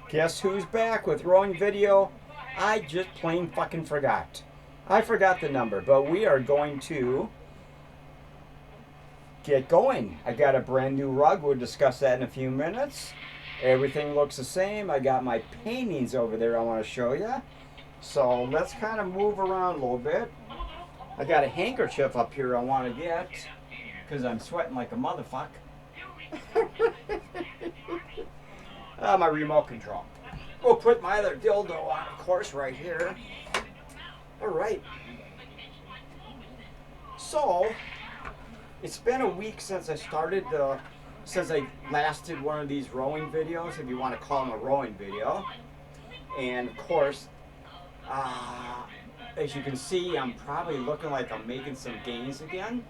Guess who's back with rowing video? I just plain fucking forgot. I forgot the number, but we are going to get going. I got a brand new rug. We'll discuss that in a few minutes. Everything looks the same. I got my paintings over there I want to show you. So let's kind of move around a little bit. I got a handkerchief up here I want to get because I'm sweating like a motherfucker. My remote control. We'll put my other dildo on, of course, right here. All right. So, it's been a week since I started, since I last did one of these rowing videos, if you want to call them a rowing video. And, of course, as you can see, I'm probably looking like I'm making some gains again.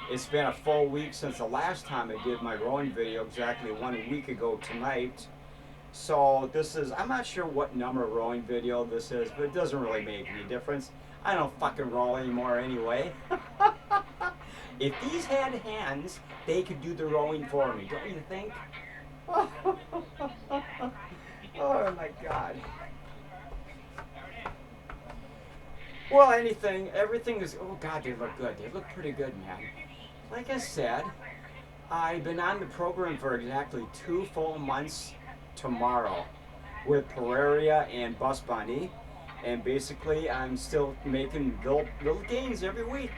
It's been a full week since the last time I did my rowing video, exactly 1 week ago tonight. So this is, I'm not sure what number rowing video this is, but it doesn't really make any difference. I don't fucking row anymore anyway. If these had hands, they could do the rowing for me, don't you think? Oh my God. Well, everything is, oh God, they look good. They look pretty good, man. Like I said, I've been on the program for exactly 2 full months tomorrow with Pueraria and Bus Bunny, and basically I'm still making little gains every week.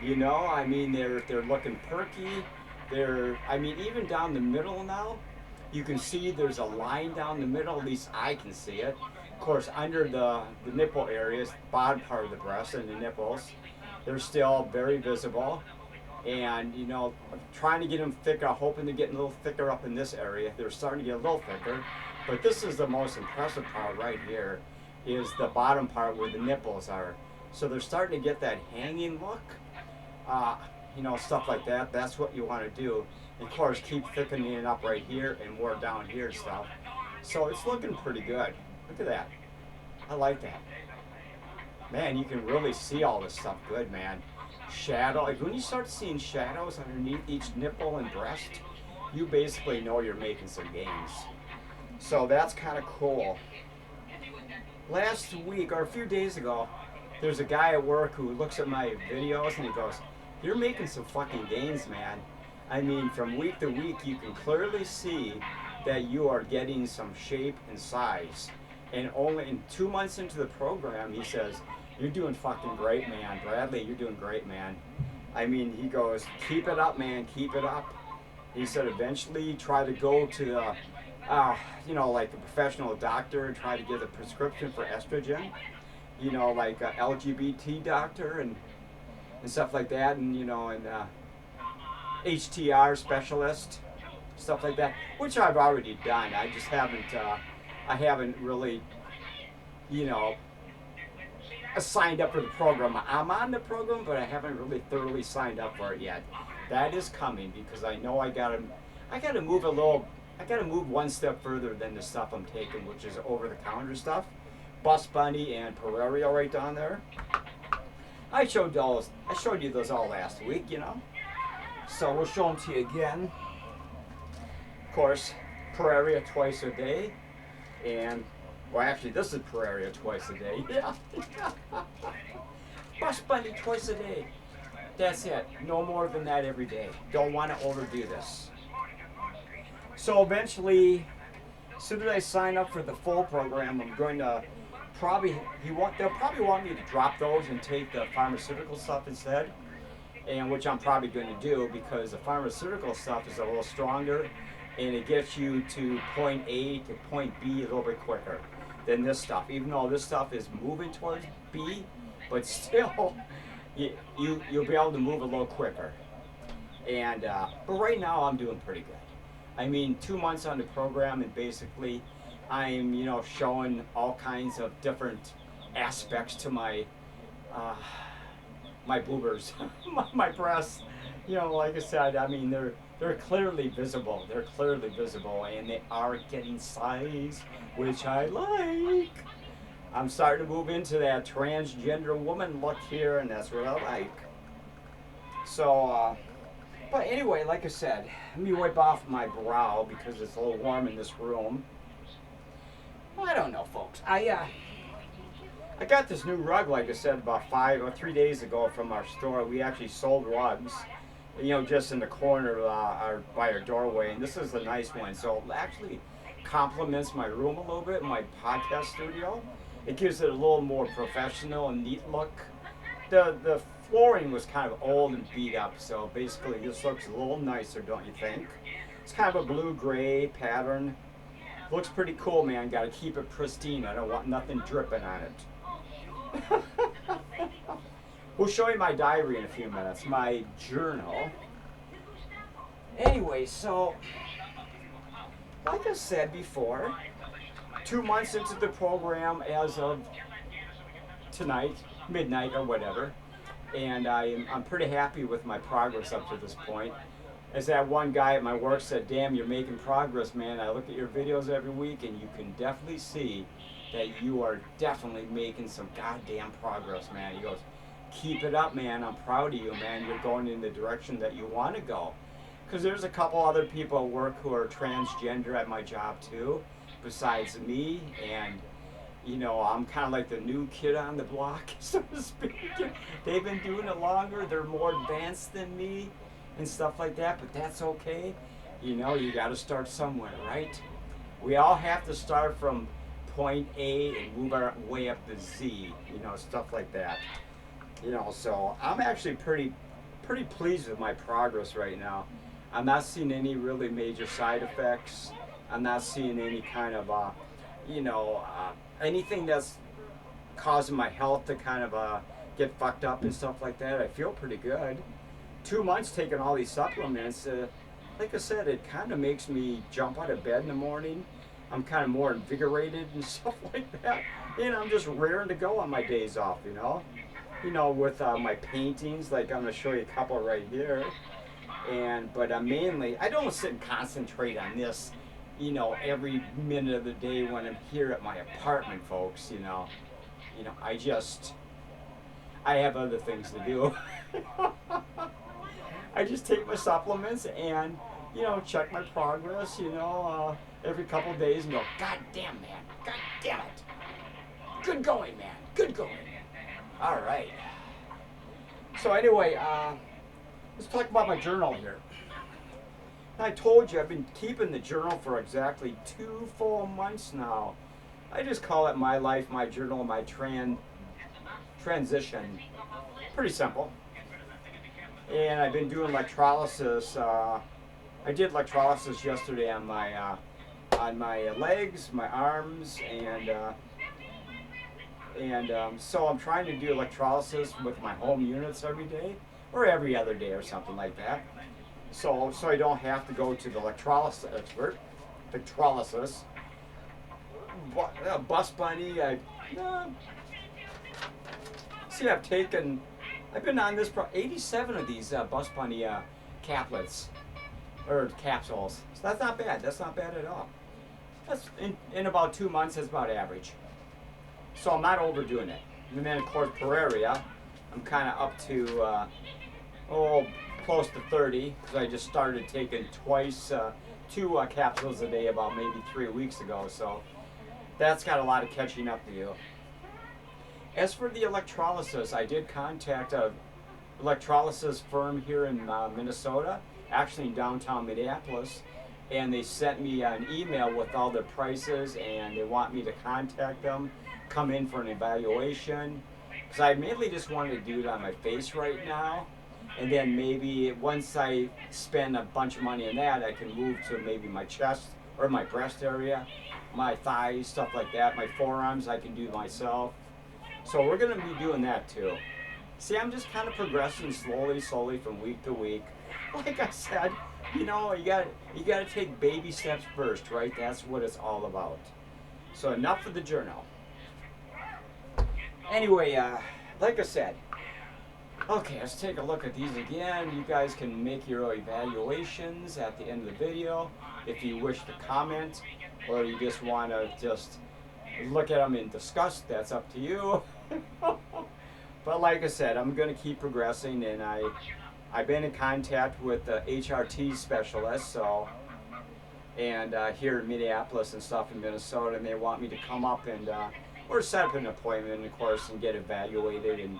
You know, I mean, they're looking perky. I mean, even down the middle now, you can see there's a line down the middle, at least I can see it. Of course, under the nipple areas, bottom part of the breast and the nipples, they're still very visible. And, you know, trying to get them thicker, hoping to get a little thicker up in this area. They're starting to get a little thicker. But this is the most impressive part right here, is the bottom part where the nipples are. So they're starting to get that hanging look. You know, stuff like that. That's what you want to do. And of course, keep thickening it up right here and more down here and stuff. So it's looking pretty good. Look at that. I like that. Man, you can really see all this stuff good, man. Shadow, like when you start seeing shadows underneath each nipple and breast, you basically know you're making some gains. So that's kind of cool. Last week, or a few days ago, there's a guy at work who looks at my videos and he goes, "You're making some fucking gains, man." I mean, from week to week, you can clearly see that you are getting some shape and size. And only in 2 months into the program, he says, "You're doing fucking great, man. Bradley, you're doing great, man." I mean, he goes, "Keep it up, man. Keep it up." He said, eventually try to go to the, you know, like a professional doctor and try to get a prescription for estrogen. You know, like a LGBT doctor and stuff like that. And, you know, and HTR specialist, stuff like that. Which I've already done. I just haven't, I haven't really, you know, signed up for the program. I'm on the program, but I haven't really thoroughly signed up for it yet. That is coming because I know I gotta move a little. I gotta move one step further than the stuff I'm taking, which is over-the-counter stuff. Bus Bunny and Pueraria right down there. I showed you those all last week, you know. So we'll show them to you again. Of course, Pueraria twice a day, and well, actually, this is Pueraria twice a day. Yeah. Bus Bunny twice a day. That's it. No more than that every day. Don't want to overdo this. So eventually, as soon as I sign up for the full program, I'm going to they'll probably want me to drop those and take the pharmaceutical stuff instead. And which I'm probably going to do because the pharmaceutical stuff is a little stronger and it gets you to point A to point B a little bit quicker than this stuff. Even though this stuff is moving towards B, but still, you'll be able to move a little quicker. And but right now I'm doing pretty good. I mean, 2 months on the program, and basically, I'm, you know, showing all kinds of different aspects to my my boobers, my breasts. You know, like I said, I mean, they're clearly visible. They're clearly visible, and they are getting size, which I like. I'm starting to move into that transgender woman look here, and that's what I like. So, but anyway, like I said, let me wipe off my brow because it's a little warm in this room. I got this new rug, like I said, about 3 days ago from our store. We actually sold rugs, just in the corner by our doorway. And this is a nice one. So it actually complements my room a little bit, my podcast studio. It gives it a little more professional and neat look. The flooring was kind of old and beat up, so basically this looks a little nicer, don't you think? It's kind of a blue-gray pattern. Looks pretty cool, man. Got to keep it pristine. I don't want nothing dripping on it. We'll show you my diary in a few minutes, my journal. Anyway, so like I said before, 2 months into the program as of tonight, midnight or whatever, and I'm pretty happy with my progress up to this point. As that one guy at my work said, "Damn, you're making progress, man. I look at your videos every week and you can definitely see that you are definitely making some goddamn progress, man." He goes, "Keep it up, man. I'm proud of you, man. You're going in the direction that you want to go." Because there's a couple other people at work who are transgender at my job too, besides me, and I'm kind of like the new kid on the block, so to speak. They've been doing it longer. They're more advanced than me and stuff like that, but that's okay. You got to start somewhere, right? We all have to start from point A and move our way up to Z, stuff like that. So I'm actually pretty pleased with my progress right now. I'm not seeing any really major side effects. I'm not seeing any kind of, anything that's causing my health to kind of get fucked up and stuff like that. I feel pretty good. 2 months taking all these supplements, like I said, it kind of makes me jump out of bed in the morning. I'm kind of more invigorated and stuff like that. And I'm just raring to go on my days off, with my paintings, like I'm going to show you a couple right here. But mainly, I don't sit and concentrate on this, every minute of the day when I'm here at my apartment, folks, I have other things to do. I just take my supplements and, check my progress, every couple of days and go, "God damn, man. God damn it. Good going, man. Good going." All right. So anyway, let's talk about my journal here. I told you I've been keeping the journal for exactly 2 full months now. I just call it my life, my journal, my transition. Pretty simple. And I've been doing electrolysis. I did electrolysis yesterday on my legs, my arms, and so I'm trying to do electrolysis with my home units every day, or every other day, or something like that. So I don't have to go to the electrolysis expert. Electrolysis. Bus Bunny. I've been on this 87 of these Bus Bunny caplets, or capsules. So that's not bad. That's not bad at all. That's in about 2 months. That's about average. So I'm not overdoing it. And then of course Pueraria, I'm kind of up to close to 30, because I just started taking two capsules a day about maybe 3 weeks ago. So that's got a lot of catching up to do. As for the electrolysis, I did contact a electrolysis firm here in Minnesota, actually in downtown Minneapolis, and they sent me an email with all the prices, and they want me to contact them, come in for an evaluation, because I mainly just wanted to do it on my face right now, and then maybe once I spend a bunch of money on that, I can move to maybe my chest or my breast area, my thighs, stuff like that. My forearms I can do myself. So we're going to be doing that too. See, I'm just kind of progressing slowly from week to week. Like I said, you got to take baby steps first, right? That's what it's all about. So enough of the journal. Anyway, like I said, okay, let's take a look at these again. You guys can make your evaluations at the end of the video if you wish to comment, or you just want to just look at them and discuss. That's up to you. But like I said, I'm going to keep progressing, and I've been in contact with the HRT specialist, so and here in Minneapolis and stuff in Minnesota, and they want me to come up and or set up an appointment, of course, and get evaluated and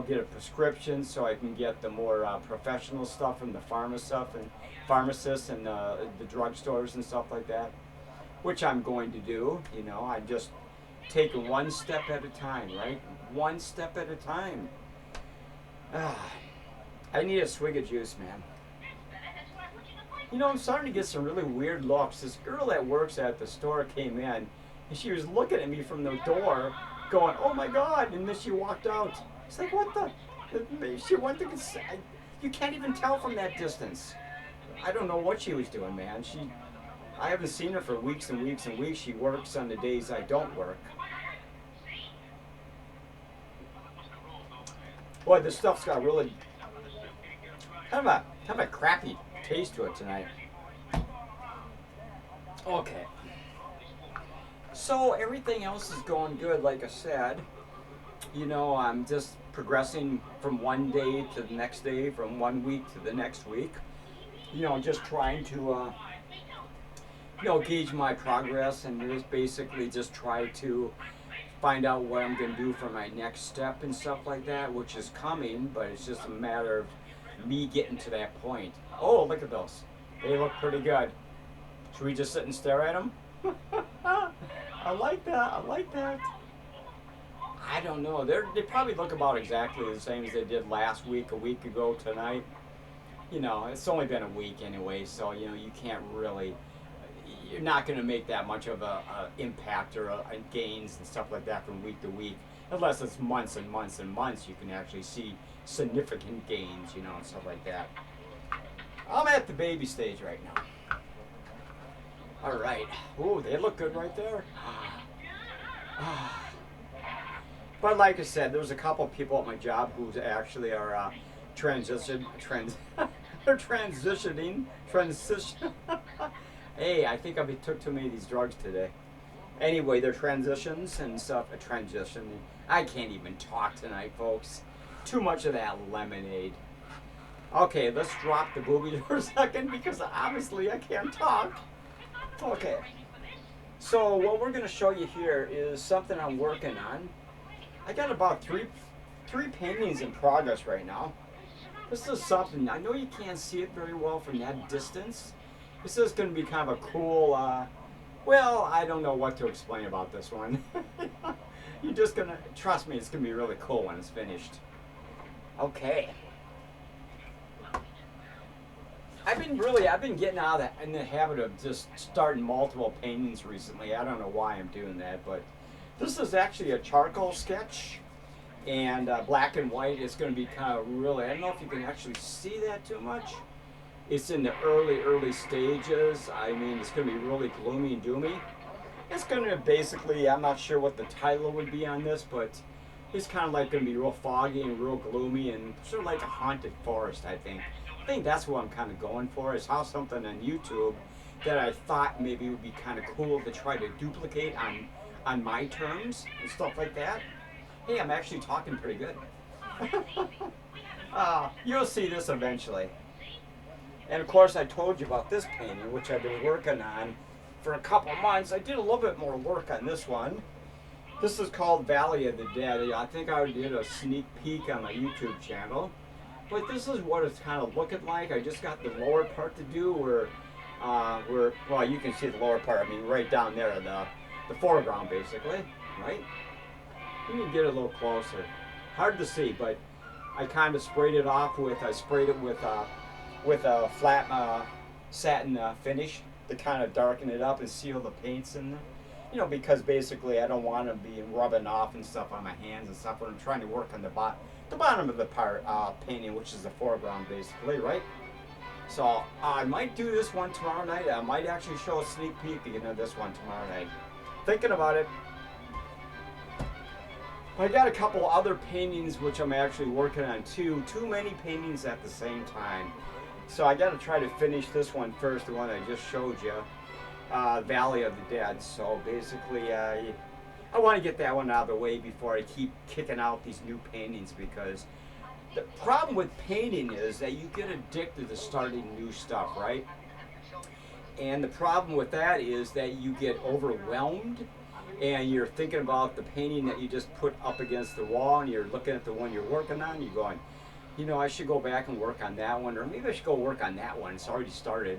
get a prescription so I can get the more professional stuff from the pharmacists and the drugstores and stuff like that, which I'm going to do. I just take it one step at a time, right? One step at a time. I need a swig of juice, man. I'm starting to get some really weird looks. This girl that works at the store came in, and she was looking at me from the door, going, "Oh my God!" And then she walked out. It's like, what the? She went to. You can't even tell from that distance. I don't know what she was doing, man. I haven't seen her for weeks and weeks and weeks. She works on the days I don't work. Boy, this stuff's got really kind of a crappy taste to it tonight. Okay. So everything else is going good, like I said. I'm just progressing from one day to the next day, from 1 week to the next week. Just trying to, gauge my progress and just basically just try to find out what I'm going to do for my next step and stuff like that, which is coming, but it's just a matter of me getting to that point. Oh, look at those. They look pretty good. Should we just sit and stare at them? I like that. I don't know. They probably look about exactly the same as they did last week, a week ago tonight. It's only been a week anyway, so, you can't really, you're not going to make that much of a impact or gains and stuff like that from week to week. Unless it's months and months and months, you can actually see significant gains, and stuff like that. I'm at the baby stage right now. All right. Ooh, they look good right there. But like I said, there's a couple of people at my job who actually are transition. Hey, I think I took too many of these drugs today. Anyway, they're transitions and stuff. A transition. I can't even talk tonight, folks. Too much of that lemonade. Okay, let's drop the boobies for a second because obviously I can't talk. Okay. So what we're going to show you here is something I'm working on. I got about three paintings in progress right now. This is something, I know you can't see it very well from that distance. This is going to be kind of a cool, well, I don't know what to explain about this one. You're just going to, trust me, it's going to be really cool when it's finished. Okay. I've been getting out of in the habit of just starting multiple paintings recently. I don't know why I'm doing that, but this is actually a charcoal sketch, and black and white. It's going to be kind of really, I don't know if you can actually see that too much. It's in the early stages. I mean, it's going to be really gloomy and doomy. It's going to basically, I'm not sure what the title would be on this, but it's kind of like going to be real foggy and real gloomy and sort of like a haunted forest, I think. I think that's what I'm kind of going for. I saw something on YouTube that I thought maybe would be kind of cool to try to duplicate on my terms and stuff like that. Hey, I'm actually talking pretty good. You'll see this eventually. And of course, I told you about this painting, which I've been working on for a couple months. I did a little bit more work on this one. This is called Valley of the Dead. I think I did a sneak peek on my YouTube channel. But this is what it's kind of looking like. I just got the lower part to do where well, you can see the lower part. I mean, right down there, the foreground, basically, right? Let me get a little closer. Hard to see, but I kind of sprayed it off with, I sprayed it with a flat satin finish to kind of darken it up and seal the paints in there. You know, because basically I don't want to be rubbing off and stuff on my hands and stuff when I'm trying to work on the bottom of the part painting, which is the foreground basically, right? So I might do this one tomorrow night. I might actually show a sneak peek of this one tomorrow night. Thinking about it. I got a couple other paintings which I'm actually working on too. Too many paintings at the same time. So I got to try to finish this one first, the one I just showed you. Valley of the Dead. So basically, I want to get that one out of the way before I keep kicking out these new paintings, because the problem with painting is that you get addicted to starting new stuff, right? And the problem with that is that you get overwhelmed and you're thinking about the painting that you just put up against the wall, and you're looking at the one you're working on, you're going, you know, I should go back and work on that one, or maybe I should go work on that one. It's already started.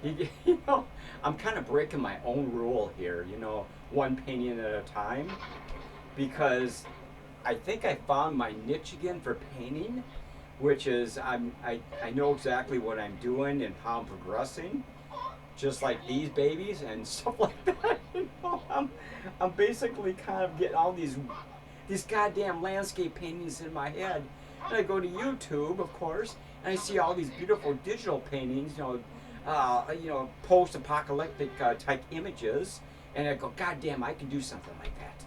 You know, I'm kind of breaking my own rule here, you know, one painting at a time, because I think I found my niche again for painting, which is I know exactly what I'm doing and how I'm progressing, just like these babies and stuff like that. You know, I'm basically kind of getting all these goddamn landscape paintings in my head, and I go to YouTube, of course, and I see all these beautiful digital paintings, you know, post-apocalyptic type images, and I go, God damn, I can do something like that.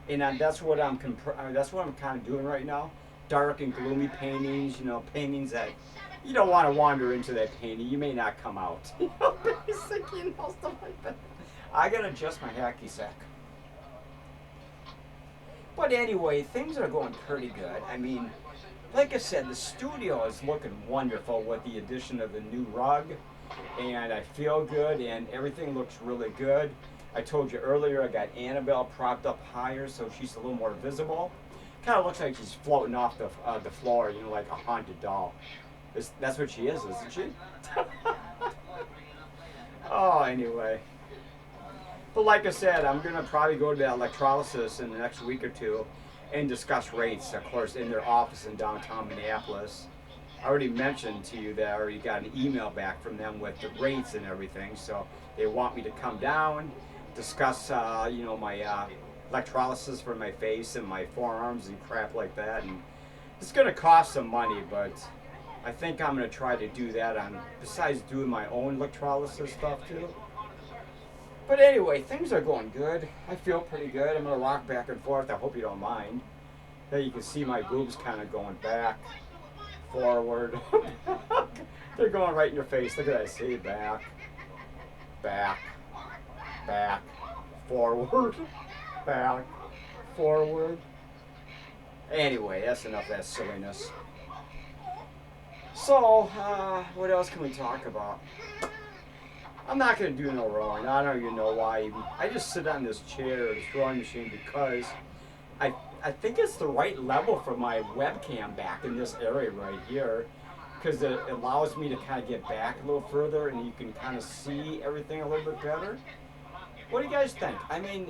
And that's what I'm kind of doing right now. Dark and gloomy paintings, you know, paintings that you don't want to wander into that painting. You may not come out. You know, basically, you know, stuff like that. I gotta adjust my hacky sack. But anyway, things are going pretty good. I mean, like I said, the studio is looking wonderful with the addition of the new rug, and I feel good, and everything looks really good. I told you earlier I got Annabelle propped up higher so she's a little more visible. Kind of looks like she's floating off the floor, you know, like a haunted doll. That's what she is, isn't she? Oh, anyway. But like I said, I'm going to probably go to that Electrolysis in the next week or two and discuss rates, of course, in their office in downtown Minneapolis. I already mentioned to you that I already got an email back from them with the rates and everything, so they want me to come down, discuss, you know, my electrolysis for my face and my forearms and crap like that. And it's going to cost some money, but I think I'm going to try to do that besides doing my own electrolysis stuff too. But anyway, things are going good. I feel pretty good. I'm going to rock back and forth. I hope you don't mind. There you can see my boobs kind of going back, forward. They're going right in your face. Look at that. See, back, back, back, forward, back, forward. Anyway, that's enough of that silliness. So, what else can we talk about? I'm not going to do no rowing. I don't even know why. I just sit on this chair, this rowing machine, because I think it's the right level for my webcam back in this area right here, because it allows me to kind of get back a little further and you can kind of see everything a little bit better. What do you guys think? I mean,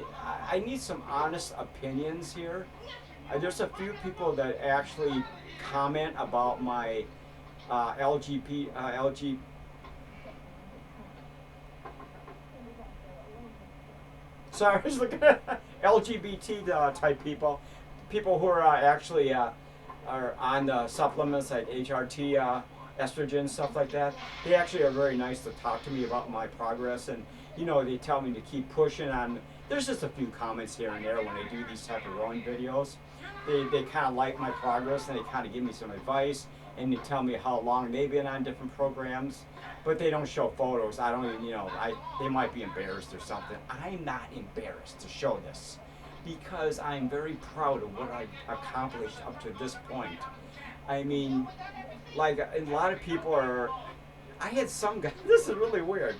I need some honest opinions here. There's a few people that actually comment about my Sorry, I was looking at LGBT type people who are actually are on the supplements like HRT, estrogen, stuff like that. They actually are very nice to talk to me about my progress, and you know, they tell me to keep pushing on. There's just a few comments here and there when I do these type of rowing videos. They kind of like my progress, and they kind of give me some advice, and they tell me how long they've been on different programs, but they don't show photos. I don't even, you know, they might be embarrassed or something. I'm not embarrassed to show this, because I'm very proud of what I've accomplished up to this point. I mean, like a lot of people are, I had some guy, this is really weird.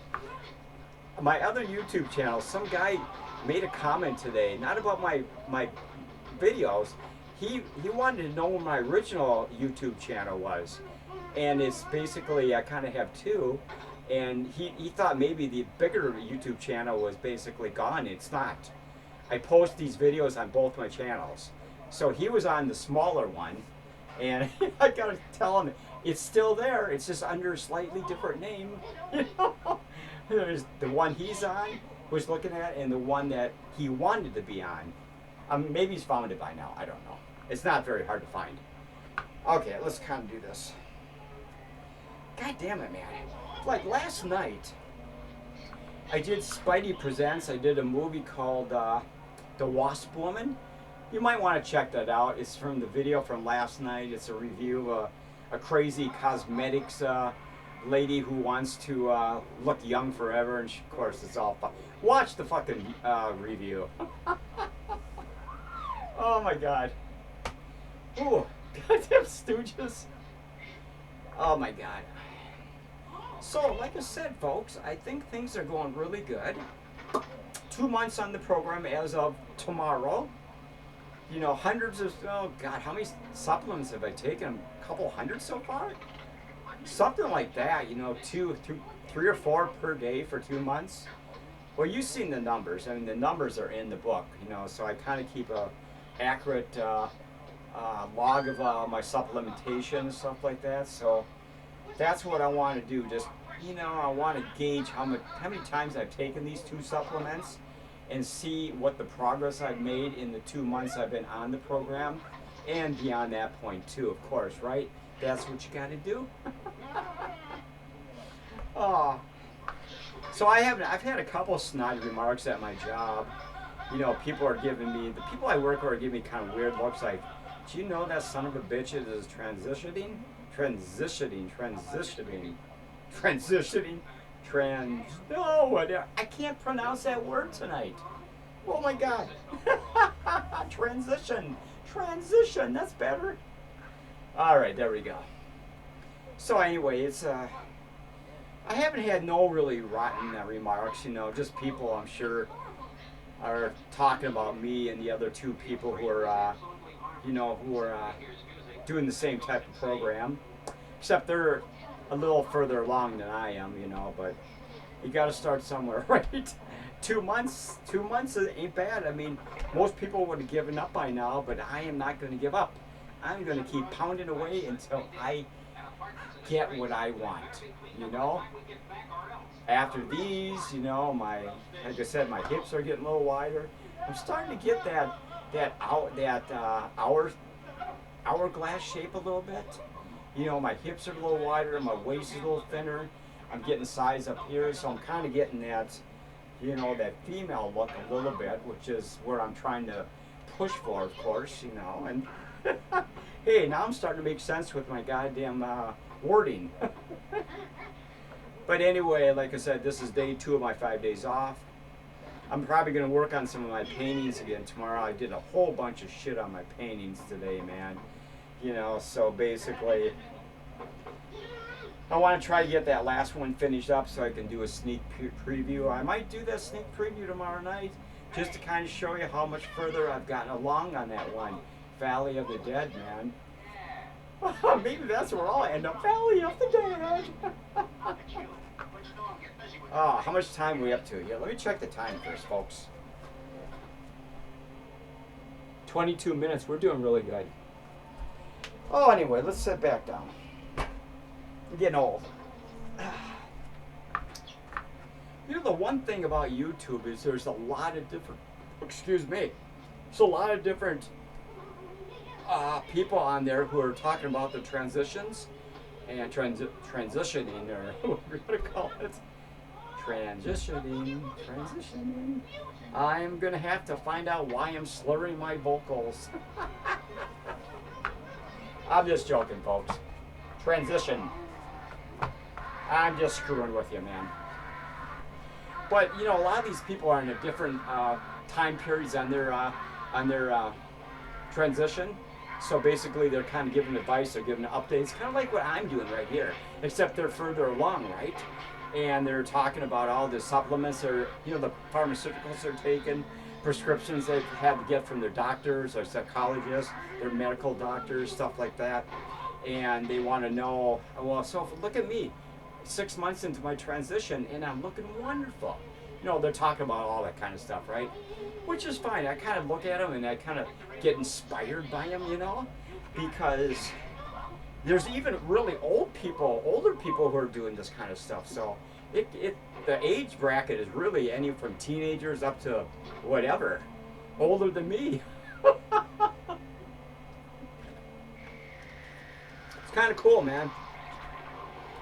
My other YouTube channel, some guy made a comment today, not about my videos. He wanted to know where my original YouTube channel was, and it's basically, I kind of have two, and he thought maybe the bigger YouTube channel was basically gone. It's not. I post these videos on both my channels, so he was on the smaller one, and I gotta tell him it's still there. It's just under a slightly different name. You know, there's the one he's on, was looking at, and the one that he wanted to be on. Maybe he's found it by now. I don't know. It's not very hard to find. Okay, let's kind of do this. God damn it, man. Like last night, I did Spidey Presents. I did a movie called The Wasp Woman. You might want to check that out. It's from the video from last night. It's a review of a crazy cosmetics lady who wants to look young forever. And of course, it's all fun. Watch the fucking review. Oh my god. Ooh, goddamn stooges. Oh my god. So, like I said, folks, I think things are going really good. 2 months on the program as of tomorrow. You know, hundreds of, oh God, how many supplements have I taken? A couple hundred so far? Something like that, you know, three or four per day for 2 months. Well, you've seen the numbers. I mean, the numbers are in the book, you know, so I kind of keep a accurate log of my supplementation and stuff like that. So that's what I want to do. Just, you know, I want to gauge how many times I've taken these two supplements and see what the progress I've made in the 2 months I've been on the program, and beyond that point too, of course, right? That's what you got to do. Oh, so I've had a couple snide remarks at my job. You know, the people I work with are giving me kind of weird looks like, do you know that son of a bitch is transitioning, no, whatever. I can't pronounce that word tonight. Oh my God. Transition, that's better. All right, there we go. So anyway, I haven't had no really rotten remarks, you know, just people I'm sure are talking about me and the other two people who are, doing the same type of program, except they're a little further along than I am, you know, but you got to start somewhere, right? 2 months ain't bad. I mean, most people would have given up by now, but I am not going to give up. I'm going to keep pounding away until I get what I want, you know? After these, you know, like I said, my hips are getting a little wider. I'm starting to get that hourglass shape a little bit. You know, my hips are a little wider, my waist is a little thinner. I'm getting size up here, so I'm kind of getting that, you know, that female look a little bit, which is where I'm trying to push for, of course, you know. And hey, now I'm starting to make sense with my goddamn wording. But anyway, like I said, this is day 2 of my 5 days off. I'm probably going to work on some of my paintings again tomorrow. I did a whole bunch of shit on my paintings today, man. You know, so basically, I want to try to get that last one finished up so I can do a sneak preview. I might do that sneak preview tomorrow night just to kind of show you how much further I've gotten along on that one. Valley of the Dead, man. Maybe that's where I'll end up. Valley of the Dead. Oh, how much time are we up to? Yeah, let me check the time first, folks. 22 minutes. We're doing really good. Oh, anyway, let's sit back down. I'm getting old. You know, the one thing about YouTube is there's a lot of different, there's a lot of different people on there who are talking about the transitions and transitioning, or what we're going to call it. Transitioning. I'm going to have to find out why I'm slurring my vocals. I'm just joking, folks. Transition. I'm just screwing with you, man. But, you know, a lot of these people are in a different time periods on their transition. So basically, they're kind of giving advice, they're giving updates, kind of like what I'm doing right here, except they're further along, right? And they're talking about all the supplements, or, you know, the pharmaceuticals they're taking, prescriptions they've had to get from their doctors or psychologists, their medical doctors, stuff like that. And they want to know, well, so look at me, 6 months into my transition, and I'm looking wonderful. You know, they're talking about all that kind of stuff, right? Which is fine. I kind of look at them and I kind of get inspired by them, you know, because there's even really older people who are doing this kind of stuff. So the age bracket is really any from teenagers up to whatever, older than me. It's kind of cool, man.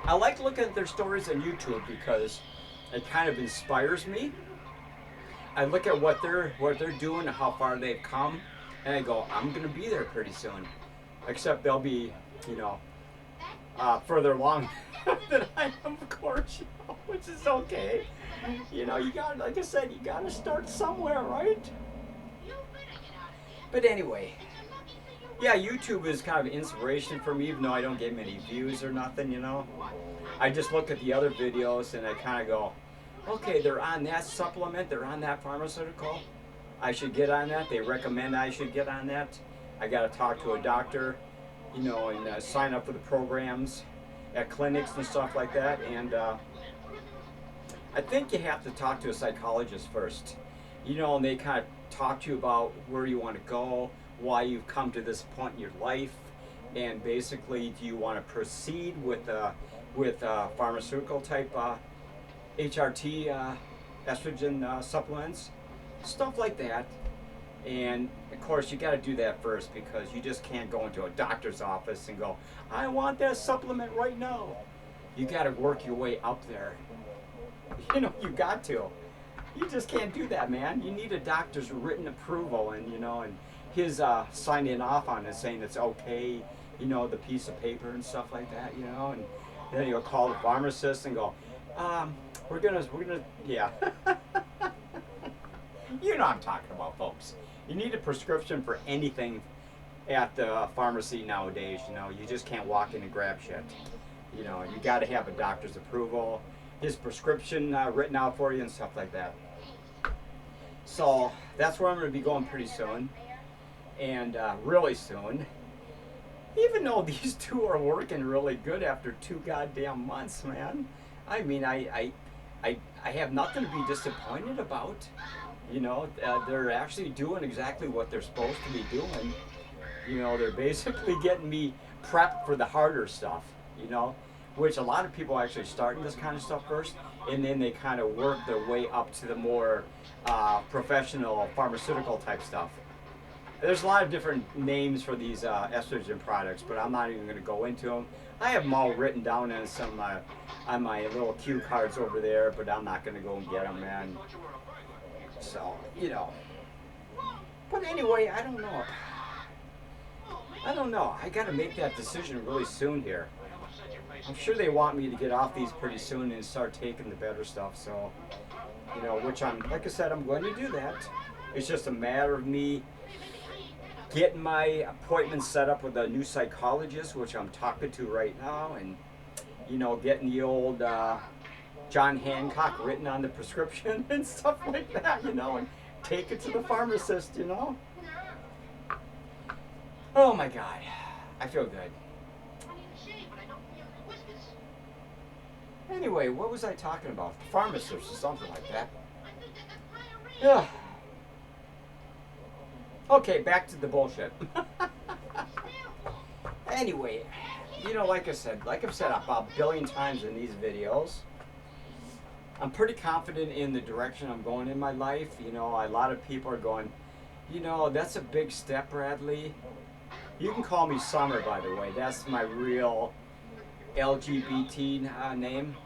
I like looking at their stories on YouTube because it kind of inspires me. I look at what they're doing and how far they've come, and I go, I'm gonna be there pretty soon. Except they'll be, you know, further along than I am, of course, you know, which is okay. You know, you got, like I said, you gotta start somewhere, right? But anyway, Yeah, YouTube is kind of inspiration for me, even though I don't get many views or nothing, you know. I just look at the other videos and I kind of go, okay, they're on that supplement, they're on that pharmaceutical. I should get on that. They recommend I should get on that. I got to talk to a doctor, you know, and sign up for the programs at clinics and stuff like that. And I think you have to talk to a psychologist first, you know, and they kind of talk to you about where you want to go, why you've come to this point in your life, and basically, do you want to proceed with pharmaceutical type HRT estrogen supplements, stuff like that. And of course, you got to do that first, because you just can't go into a doctor's office and go, I want that supplement right now. You got to work your way up there. You know, you got to. You just can't do that, man. You need a doctor's written approval, and you know, and his signing off on it, saying it's okay, you know, the piece of paper and stuff like that, you know. And then you'll call the pharmacist and go, we're gonna, yeah. You know what I'm talking about, folks. You need a prescription for anything at the pharmacy nowadays, you know. You just can't walk in and grab shit. You know, you got to have a doctor's approval, his prescription written out for you and stuff like that. So that's where I'm going to be going pretty soon, and really soon. Even though these two are working really good after 2 goddamn months, man. I mean, I have nothing to be disappointed about. You know, they're actually doing exactly what they're supposed to be doing. You know, they're basically getting me prepped for the harder stuff, you know, which a lot of people actually start in this kind of stuff first, and then they kind of work their way up to the more professional pharmaceutical type stuff. There's a lot of different names for these estrogen products, but I'm not even going to go into them. I have them all written down on some on my little cue cards over there, but I'm not going to go and get them, man. So, you know. But anyway, I don't know. I got to make that decision really soon here. I'm sure they want me to get off these pretty soon and start taking the better stuff. So, you know, which like I said, I'm going to do that. It's just a matter of me getting my appointment set up with a new psychologist, which I'm talking to right now, and, you know, getting the old John Hancock written on the prescription and stuff like that, you know, and take it to the pharmacist, you know. Oh my God, I feel good. Anyway, what was I talking about? The pharmacist or something like that. Yeah. Okay, back to the bullshit. Anyway, you know, like I've said about a billion times in these videos, I'm pretty confident in the direction I'm going in my life. You know, a lot of people are going, you know, that's a big step, Bradley. You can call me Summer, by the way. That's my real LGBT name.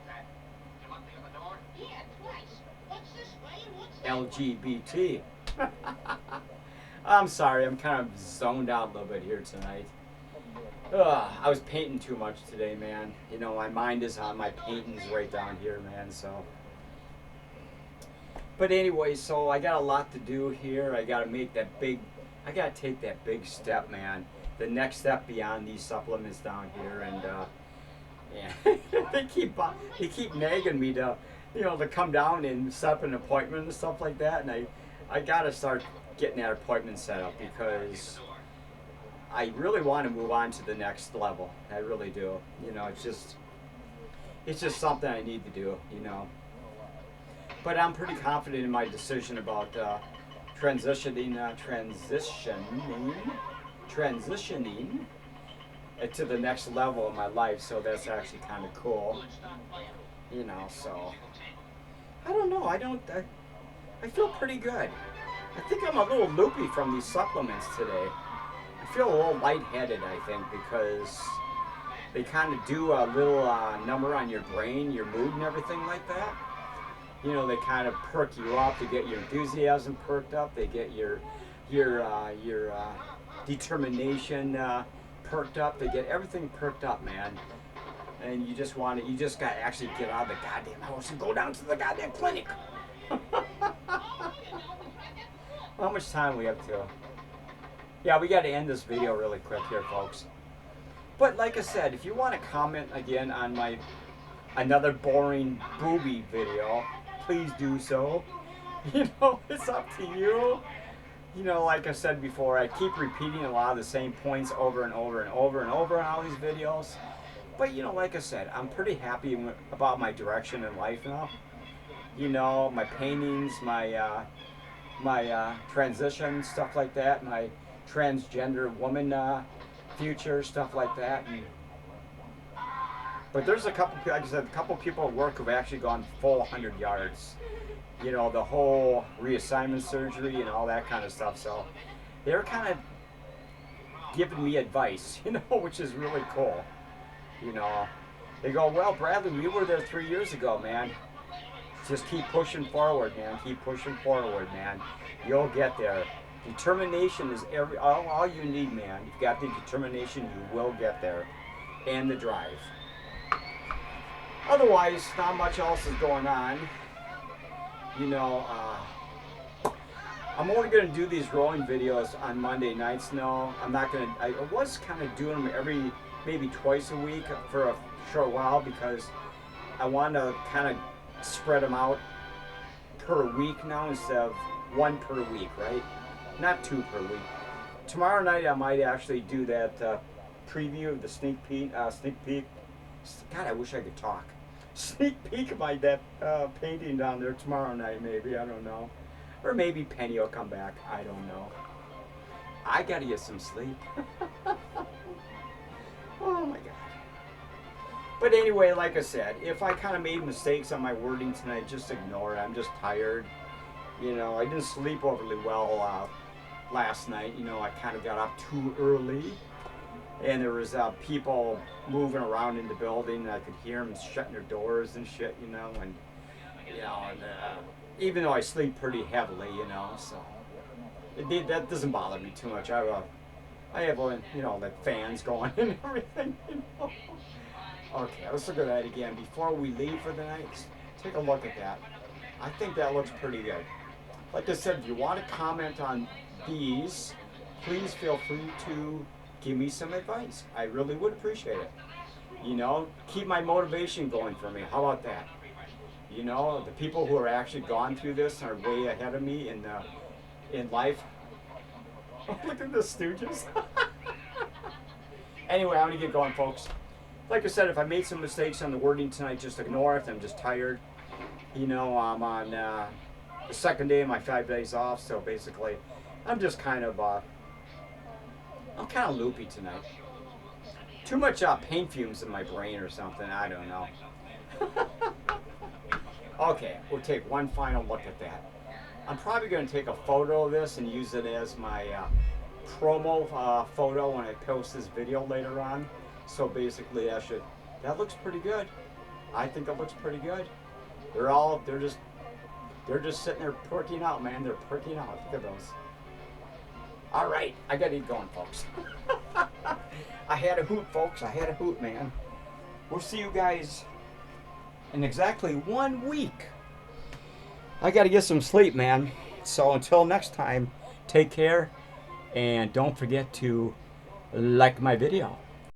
LGBT. I'm sorry, I'm kind of zoned out a little bit here tonight. I was painting too much today, man. You know, my mind is on my paintings right down here, man, so. But anyway, so I got a lot to do here. I got to take that big step, man. The next step beyond these supplements down here, and yeah, they keep nagging me to, you know, to come down and set up an appointment and stuff like that, and I gotta start getting that appointment set up, because I really want to move on to the next level. I really do. You know, it's just something I need to do, you know. But I'm pretty confident in my decision about transitioning to the next level in my life. So that's actually kind of cool, you know. So I don't know. I feel pretty good. I think I'm a little loopy from these supplements today. I feel a little lightheaded, I think, because they kind of do a little number on your brain, your mood, and everything like that. You know, they kind of perk you up. They get your enthusiasm perked up. They get your determination perked up. They get everything perked up, man. And you just got to actually get out of the goddamn house and go down to the goddamn clinic. How much time we have to? Yeah, we got to end this video really quick here, folks. But like I said, if you want to comment again on my another boring booby video, please do so. You know, it's up to you. You know, like I said before, I keep repeating a lot of the same points over and over and over and over on all these videos. But, you know, like I said, I'm pretty happy about my direction in life now. You know, my paintings, my transition, stuff like that, my transgender woman future, stuff like that. But there's a couple, like I said, a couple people at work who've actually gone full 100 yards. You know, the whole reassignment surgery and all that kind of stuff. So they're kind of giving me advice, you know, which is really cool. You know, they go, well, Bradley, we were there 3 years ago, man. Just keep pushing forward, man. Keep pushing forward, man. You'll get there. Determination is all you need, man. You've got the determination, you will get there. And the drive. Otherwise, not much else is going on. You know, I'm only going to do these rowing videos on Monday nights now. I'm not going to, I was kind of doing them maybe twice a week for a short while because I want to kind of spread them out per week now instead of one per week, right? Not two per week. Tomorrow night I might actually do that preview of the sneak peek. God, I wish I could talk. Sneak peek of that painting down there tomorrow night, maybe. I don't know. Or maybe Penny will come back. I don't know. I gotta get some sleep. Oh my God. But anyway, like I said, if I kind of made mistakes on my wording tonight, just ignore it. I'm just tired. You know, I didn't sleep overly well last night. You know, I kind of got up too early. And there was people moving around in the building. And I could hear them shutting their doors and shit, you know. And, you know, even though I sleep pretty heavily, you know, so that doesn't bother me too much. I have, you know, like fans going and everything, you know. Okay, let's look at that again. Before we leave for the night, let's take a look at that. I think that looks pretty good. Like I said, if you want to comment on these, please feel free to give me some advice. I really would appreciate it. You know, keep my motivation going for me. How about that? You know, the people who are actually gone through this are way ahead of me in life. Oh, look at the Stooges. Anyway, I'm going to get going, folks. Like I said, if I made some mistakes on the wording tonight, just ignore it. I'm just tired. You know, I'm on the second day of my 5 days off, so basically, I'm just kind of, I'm kind of loopy tonight. Too much paint fumes in my brain or something. I don't know. Okay, we'll take one final look at that. I'm probably going to take a photo of this and use it as my promo photo when I post this video later on. So basically, that looks pretty good. I think it looks pretty good. They're just sitting there perking out, man. They're perking out. Look at those. All right, I gotta get going, folks. I had a hoot, folks. I had a hoot, man. We'll see you guys in exactly 1 week. I gotta get some sleep, man. So until next time, take care, and don't forget to like my video.